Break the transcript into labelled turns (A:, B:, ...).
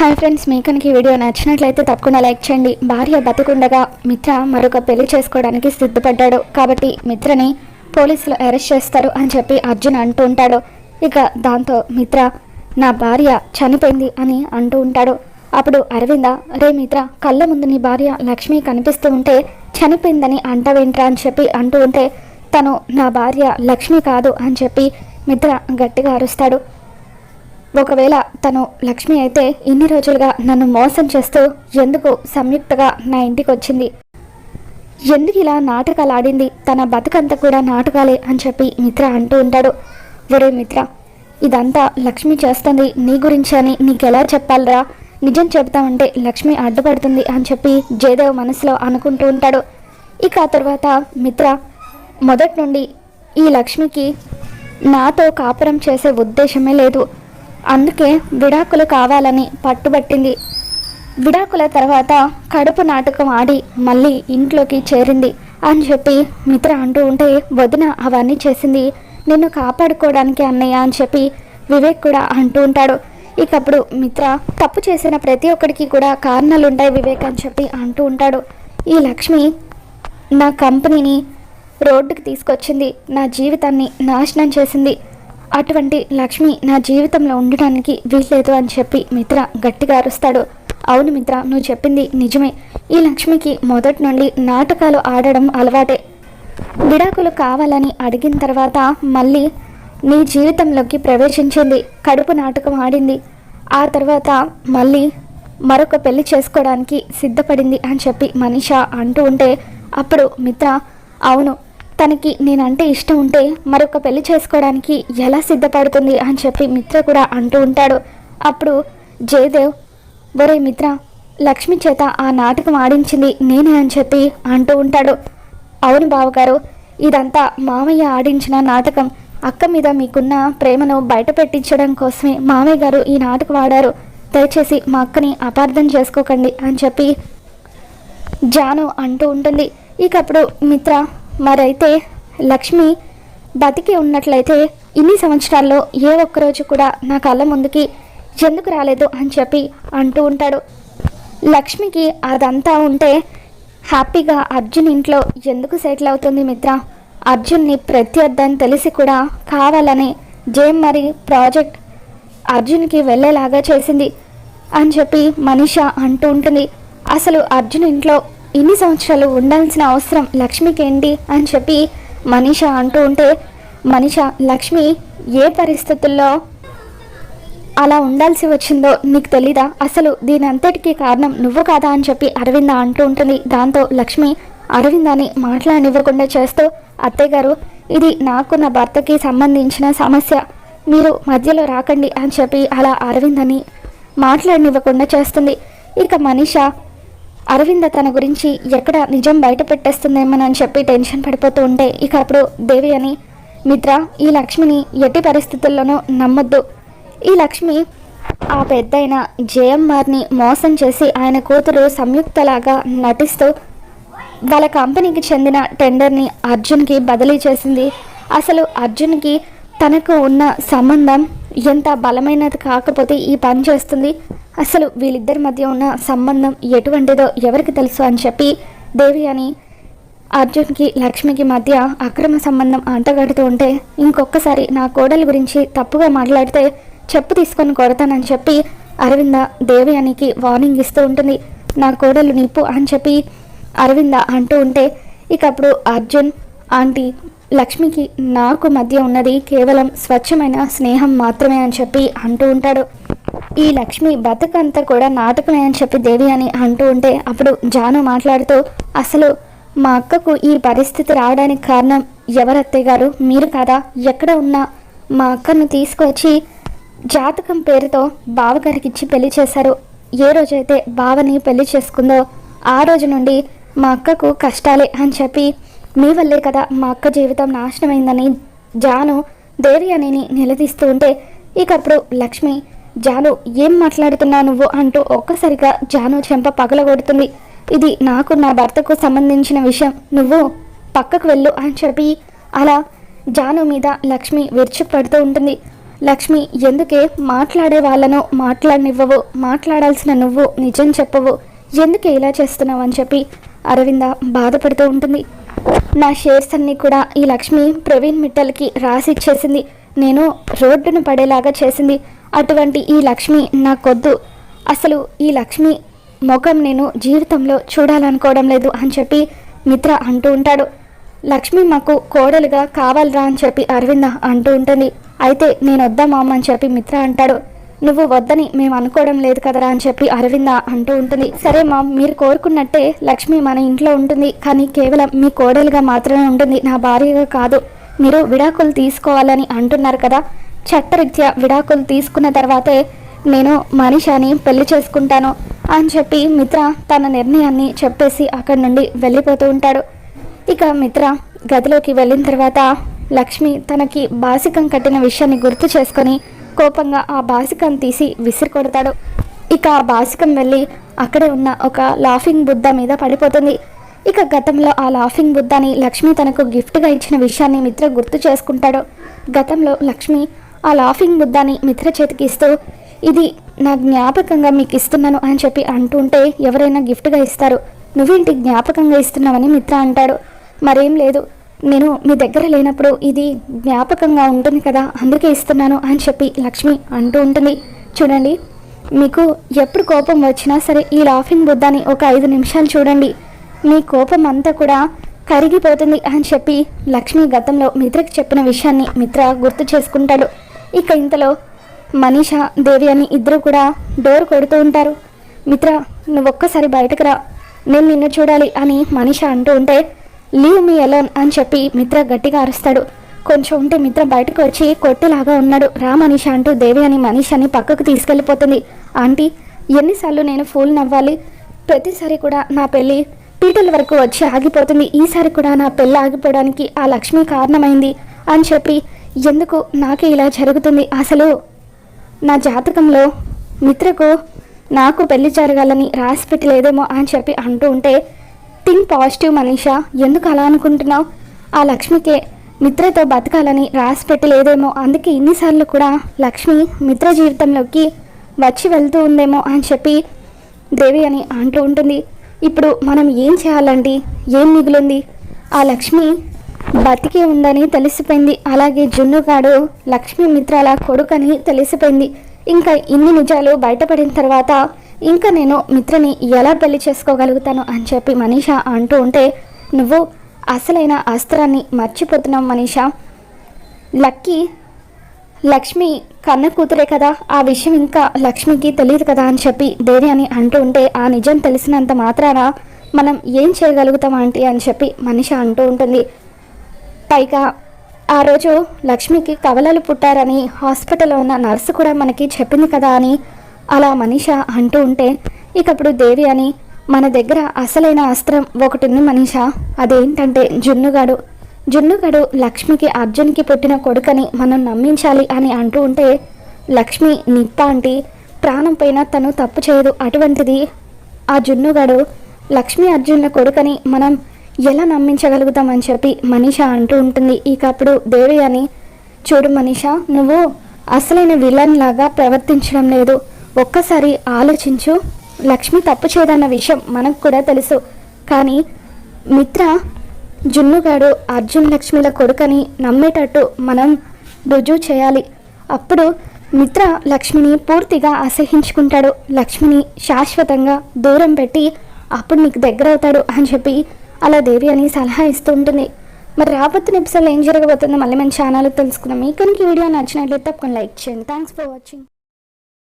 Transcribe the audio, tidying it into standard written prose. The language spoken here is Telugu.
A: హాయ్ ఫ్రెండ్స్, మీకు కనుక ఈ వీడియో నచ్చినట్లయితే తప్పకుండా లైక్ చేయండి. భార్య బతికుండగా మిత్ర మరొక పెళ్లి చేసుకోవడానికి సిద్ధపడ్డాడు. కాబట్టి మిత్రని పోలీసులు అరెస్ట్ చేస్తారు అని చెప్పి అర్జున్ అంటూ ఉంటాడు. ఇక దాంతో మిత్ర నా భార్య చనిపోయింది అని అంటూ ఉంటాడు. అప్పుడు అరవింద, రే మిత్ర, కళ్ళ ముందు నీ భార్య లక్ష్మి కనిపిస్తూ ఉంటే చనిపోయిందని అంటావేంట్రా అని చెప్పి అంటూ ఉంటే తను నా భార్య లక్ష్మి కాదు అని చెప్పి మిత్ర గట్టిగా అరుస్తాడు. ఒకవేళ తను లక్ష్మి అయితే ఇన్ని రోజులుగా నన్ను మోసం చేస్తూ ఎందుకు సంయుక్తగా నా ఇంటికి వచ్చింది, ఎందుకు ఇలా నాటకాలు ఆడింది, తన బతుకంతా కూడా నాటకాలే అని చెప్పి మిత్ర అంటూ ఉంటాడు. ఒరే మిత్ర, ఇదంతా లక్ష్మి చేస్తుంది నీ గురించి అని నీకెలా చెప్పాలరా, నిజం చెప్తామంటే లక్ష్మి అడ్డుపడుతుంది అని చెప్పి జయదేవ్ మనసులో అనుకుంటూ ఉంటాడు. ఇక ఆ తర్వాత మిత్ర మొదటి నుండి ఈ లక్ష్మికి నాతో కాపురం చేసే ఉద్దేశమే లేదు, అందుకే విడాకులు కావాలని పట్టుబట్టింది. విడాకుల తర్వాత కడుపు నాటకం ఆడి మళ్ళీ ఇంట్లోకి చేరింది అని చెప్పి మిత్ర అంటూ ఉంటే, వదిన అవన్నీ చేసింది నిన్ను కాపాడుకోవడానికి అన్నయ్య అని చెప్పి వివేక్ కూడా అంటూ ఉంటాడు. ఇకప్పుడు మిత్ర తప్పు చేసిన ప్రతి ఒక్కడికి కూడా కారణాలు ఉంటాయి వివేక్ అని చెప్పి అంటూ ఉంటాడు. ఈ లక్ష్మి నా కంపెనీని రోడ్డుకి తీసుకొచ్చింది, నా జీవితాన్ని నాశనం చేసింది, అటువంటి లక్ష్మి నా జీవితంలో ఉండడానికి వీల్లేదు అని చెప్పి మిత్ర గట్టిగా అరుస్తాడు. అవును మిత్ర, నువ్వు చెప్పింది నిజమే, ఈ లక్ష్మికి మొదటి నుండి నాటకాలు ఆడడం అలవాటే. విడాకులు కావాలని అడిగిన తర్వాత మళ్ళీ నీ జీవితంలోకి ప్రవేశించింది, కడుపు నాటకం ఆడింది, ఆ తర్వాత మళ్ళీ మరొక పెళ్లి చేసుకోవడానికి సిద్ధపడింది అని చెప్పి మనీషా అంటూ ఉంటే అప్పుడు మిత్ర, అవును, తనకి నేనంటే ఇష్టం ఉంటే మరొక పెళ్లి చేసుకోవడానికి ఎలా సిద్ధపడుతుంది అని చెప్పి మిత్ర కూడా అంటూ ఉంటాడు. అప్పుడు జయదేవ్, ఒరే మిత్ర, లక్ష్మి చేత ఆ నాటకం ఆడించింది నేనే అని చెప్పి అంటూ ఉంటాడు. అవును బావగారు, ఇదంతా మామయ్య ఆడించిన నాటకం, అక్క మీద మీకున్న ప్రేమను బయట పెట్టించడం కోసమే మామయ్య గారు ఈ నాటకం ఆడారు, దయచేసి మా అక్కని అపార్థం చేసుకోకండి అని చెప్పి జాను అంటూ ఉంటుంది. ఇకప్పుడు మిత్ర, మరైతే లక్ష్మి బతికి ఉన్నట్లయితే ఇన్ని సంవత్సరాల్లో ఏ ఒక్కరోజు కూడా నా కళ్ళ ముందుకి ఎందుకు రాలేదు అని చెప్పి అంటూ ఉంటాడు. లక్ష్మికి అదంతా ఉంటే హ్యాపీగా అర్జున్ ఇంట్లో ఎందుకు సెటిల్ అవుతుంది మిత్ర, అర్జున్ని ప్రత్యర్థని తెలిసి కూడా కావాలని జేమ్ మరి ప్రాజెక్ట్ అర్జున్కి వెళ్ళేలాగా చేసింది అని చెప్పి మనీషా అంటూ ఉంటుంది. అసలు అర్జున్ ఇంట్లో ఇన్ని సంవత్సరాలు ఉండాల్సిన అవసరం లక్ష్మికి ఏంటి అని చెప్పి మనీషా అంటూ ఉంటే, మనీషా, లక్ష్మి ఏ పరిస్థితుల్లో అలా ఉండాల్సి వచ్చిందో నీకు తెలీదా, అసలు దీని అంతటికీ కారణం నువ్వు కాదా అని చెప్పి అరవింద అంటూ ఉంటుంది. దాంతో లక్ష్మి అరవిందాన్ని మాట్లాడనివ్వకుండా చేస్తూ, అత్తయ్య గారు, ఇది నాకు నా భర్తకి సంబంధించిన సమస్య, మీరు మధ్యలో రాకండి అని చెప్పి అలా అరవిందని మాట్లాడనివ్వకుండా చేస్తుంది. ఇక మనీషా అరవింద తన గురించి ఎక్కడ నిజం బయట పెట్టేస్తుందేమోనని చెప్పి టెన్షన్ పడిపోతూ ఉంటే ఇక అప్పుడు దేవి అని, మిత్ర, ఈ లక్ష్మిని ఎట్టి పరిస్థితుల్లోనూ నమ్మొద్దు, ఈ లక్ష్మి ఆ పెద్దయిన జేఎంఆర్ని మోసం చేసి ఆయన కూతురు సంయుక్తలాగా నటిస్తూ వాళ్ళ కంపెనీకి చెందిన టెండర్ని అర్జున్కి బదిలీ చేసింది. అసలు అర్జున్కి తనకు ఉన్న సంబంధం ఎంత బలమైనది కాకపోతే ఈ పని చేస్తుంది, అసలు వీళ్ళిద్దరి మధ్య ఉన్న సంబంధం ఎటువంటిదో ఎవరికి తెలుసు అని చెప్పి దేవి అని అర్జున్కి లక్ష్మికి మధ్య అక్రమ సంబంధం అంటగడుతూ ఉంటే, ఇంకొకసారి నా కోడలి గురించి తప్పుగా మాట్లాడితే చెప్పు తీసుకొని కొడతానని చెప్పి అరవింద దేవి అనికి వార్నింగ్ ఇస్తూ ఉంటుంది. నా కోడలు నిప్పు అని చెప్పి అరవింద అంటూ ఉంటే ఇకప్పుడు అర్జున్, ఆంటీ, లక్ష్మికి నాకు మధ్య ఉన్నది కేవలం స్వచ్ఛమైన స్నేహం మాత్రమే అని చెప్పి అంటూ ఉంటాడు. ఈ లక్ష్మి బతుకంతా కూడా నాటకమే అని చెప్పి దేవి అని అంటూ ఉంటే అప్పుడు జాను మాట్లాడుతూ, అసలు మా అక్కకు ఈ పరిస్థితి రావడానికి కారణం ఎవరత్తయ్య గారు, మీరు కదా, ఎక్కడ ఉన్నా మా అక్కను తీసుకొచ్చి జాతకం పేరుతో బావగారికి ఇచ్చి పెళ్లి చేశారు, ఏ రోజైతే బావని పెళ్లి చేసుకుందో ఆ రోజు నుండి మా అక్కకు కష్టాలే అని చెప్పి మీ వల్లే కదా మా అక్క జీవితం నాశనమైందని జాను దేవి అని నిలదీస్తూ ఉంటే ఇకప్పుడు లక్ష్మి, జాను ఏం మాట్లాడుతున్నావు నువ్వు అంటూ ఒక్కసారిగా జాను చెంప పగలగొడుతుంది. ఇది నాకు నా భర్తకు సంబంధించిన విషయం, నువ్వు పక్కకు వెళ్ళు అని చెప్పి అలా జాను మీద లక్ష్మి విరుచుకుపడుతూ ఉంటుంది. లక్ష్మి ఎందుకే మాట్లాడే వాళ్ళను మాట్లాడనివ్వవు, మాట్లాడాల్సిన నువ్వు నిజం చెప్పవు, ఎందుకే ఇలా చేస్తున్నావు అని చెప్పి అరవింద బాధపడుతూ ఉంటుంది. నా షేర్స్ అన్నీ కూడా ఈ లక్ష్మి ప్రవీణ్ మిట్టల్కి రాసిచ్చేసింది, నేను రోడ్డును పడేలాగా చేసింది. అటువంటి ఈ లక్ష్మి నాకొద్దు, అసలు ఈ లక్ష్మి ముఖం నేను జీవితంలో చూడాలనుకోవడం లేదు అని చెప్పి మిత్ర అంటూ ఉంటాడు. లక్ష్మి మాకు కోడలుగా కావాలరా అని చెప్పి అరవింద అంటూ ఉంటుంది. అయితే నేను వద్దా మామ అని చెప్పి మిత్ర అంటాడు. నువ్వు వద్దని మేము అనుకోవడం లేదు కదరా అని చెప్పి అరవింద అంటూ ఉంటుంది. సరే మామ్, మీరు కోరుకున్నట్టే లక్ష్మి మన ఇంట్లో ఉంటుంది, కానీ కేవలం మీ కోడలుగా మాత్రమే ఉంటుంది, నా భార్యగా కాదు. మీరు విడాకులు తీసుకోవాలని అంటున్నారు కదా, చట్టరీత్యా విడాకులు తీసుకున్న తర్వాతే నేను మనీషాని పెళ్లి చేసుకుంటాను అని చెప్పి మిత్ర తన నిర్ణయాన్ని చెప్పేసి అక్కడి నుండి వెళ్ళిపోతూ ఉంటాడు. ఇక మిత్ర గదిలోకి వెళ్ళిన తర్వాత లక్ష్మి తనకి బాసికం కట్టిన విషయాన్ని గుర్తు చేసుకొని కోపంగా ఆ బాసికం తీసి విసిరి కొడతాడు. ఇక ఆ బాసికం వెళ్ళి అక్కడే ఉన్న ఒక లాఫింగ్ బుద్ధ మీద పడిపోతుంది. ఇక గతంలో ఆ లాఫింగ్ బుద్ధని లక్ష్మి తనకు గిఫ్ట్గా ఇచ్చిన విషయాన్ని మిత్ర గుర్తు చేసుకుంటాడు. గతంలో లక్ష్మి ఆ లాఫింగ్ బుద్ధాని మిత్ర చేతికి ఇస్తూ ఇది నా జ్ఞాపకంగా మీకు ఇస్తున్నాను అని చెప్పి అంటుంటే ఎవరైనా గిఫ్ట్గా ఇస్తారు, నువ్వేంటి జ్ఞాపకంగా ఇస్తున్నావని మిత్ర అంటాడు. మరేం లేదు, నేను మీ దగ్గర లేనప్పుడు ఇది జ్ఞాపకంగా ఉంటుంది కదా, అందుకే ఇస్తున్నాను అని చెప్పి లక్ష్మి అంటూ ఉంటుంది. చూడండి, మీకు ఎప్పుడు కోపం వచ్చినా సరే ఈ లాఫింగ్ బుద్ధాని ఒక 5 నిమిషాలు చూడండి, మీ కోపం అంతా కూడా కరిగిపోతుంది అని చెప్పి లక్ష్మి గతంలో మిత్రకి చెప్పిన విషయాన్ని మిత్ర గుర్తు చేసుకుంటాడు. ఇక ఇంతలో మనీషా దేవి అని ఇద్దరు కూడా డోర్ కొడుతూ ఉంటారు. మిత్ర, నువ్వు ఒక్కసారి బయటకు రా, నేను నిన్ను చూడాలి అని మనీషా అంటూ ఉంటే లీవ్ మీ అలోన్ అని చెప్పి మిత్ర గట్టిగా అరుస్తాడు. కొంచెం ఉంటే మిత్ర బయటకు వచ్చి కొట్టేలాగా ఉన్నాడు. రా మనీషా అంటూ దేవి అని మనీషాని పక్కకు తీసుకెళ్ళిపోతుంది. ఆంటీ, ఎన్నిసార్లు నేను ఫూల్ నవ్వాలి, ప్రతిసారి కూడా నా పెళ్ళి పీటల వరకు వచ్చి ఆగిపోతుంది, ఈసారి కూడా నా పెళ్ళి ఆగిపోవడానికి ఆ లక్ష్మి కారణమైంది అని చెప్పి ఎందుకు నాకే ఇలా జరుగుతుంది, అసలు నా జాతకంలో మిత్రకు నాకు పెళ్లి జరగాలని రాసి పెట్టలేదేమో అని చెప్పి అంటూ ఉంటే థింక్ పాజిటివ్ మనీషా, ఎందుకు అలా అనుకుంటున్నావు, ఆ లక్ష్మికే మిత్రతో బతకాలని రాసి పెట్టలేదేమో, అందుకే ఇన్నిసార్లు కూడా లక్ష్మి మిత్ర జీవితంలోకి వచ్చి వెళ్తూ ఉందేమో అని చెప్పి దేవి అని అంటూ ఉంటుంది. ఇప్పుడు మనం ఏం చేయాలండి, ఏం మిగిలింది, ఆ లక్ష్మి బతికే ఉందని తెలిసిపోయింది, అలాగే జున్నుగాడు లక్ష్మీ మిత్రాల కొడుకని తెలిసిపోయింది. ఇంకా ఇన్ని నిజాలు బయటపడిన తర్వాత ఇంకా నేను మిత్రని ఎలా పెళ్లి చేసుకోగలుగుతాను అని చెప్పి మనీషా అంటూ ఉంటే నువ్వు అసలైన అస్త్రాన్ని మర్చిపోతున్నావు మనీషా, లక్ష్మి కన్న కూతురే కదా, ఆ విషయం ఇంకా లక్ష్మికి తెలియదు కదా అని చెప్పి దేవి అని అంటూ ఉంటే ఆ నిజం తెలిసినంత మాత్రాన మనం ఏం చేయగలుగుతాం ఆంటీ అని చెప్పి మనీషా అంటూ ఉంటుంది. పైగా ఆ రోజు లక్ష్మికి కవలలు పుట్టారని హాస్పిటల్లో ఉన్న నర్సు కూడా మనకి చెప్పింది కదా అని అలా మనీషా అంటూ ఉంటే ఇకప్పుడు దేవి అని మన దగ్గర అసలైన అస్త్రం ఒకటి ఉంది మనీషా, అదేంటంటే జున్నుగాడు లక్ష్మికి అర్జున్కి పుట్టిన కొడుకని మనం నమ్మించాలి అని అంటూ ఉంటే లక్ష్మి నిప్ప అంటే ప్రాణం పైన తను తప్పు చేయదు, అటువంటిది ఆ జున్నుగాడు లక్ష్మి అర్జున్ల కొడుకని మనం ఎలా నమ్మించగలుగుతామని చెప్పి మనీషా అంటూ ఉంటుంది. ఇక అప్పుడు దేవి అని చూడు మనీషా, నువ్వు అసలైన విలన్ లాగా ప్రవర్తించడం లేదు, ఒక్కసారి ఆలోచించు, లక్ష్మి తప్పు చేయదన్న విషయం మనకు కూడా తెలుసు, కానీ మిత్ర జున్నుగాడు అర్జున్ లక్ష్మిల కొడుకని నమ్మేటట్టు మనం రుజువు చేయాలి, అప్పుడు మిత్ర లక్ష్మిని పూర్తిగా అసహించుకుంటాడు, లక్ష్మిని శాశ్వతంగా దూరం పెట్టి అప్పుడు నీకు దగ్గర అవుతాడు అని చెప్పి అలా దేవి అని సలహా ఇస్తూ ఉంటుంది. మరి రాబోతున్న ఎపిసోడ్లో ఏం జరగబోతుందో మళ్ళీ మన ఛానల్ తెలుసుకుందాం. మీకు కనుక ఈ వీడియో నచ్చినట్లయితే తప్పకుండా లైక్ చేయండి. Thanks for watching.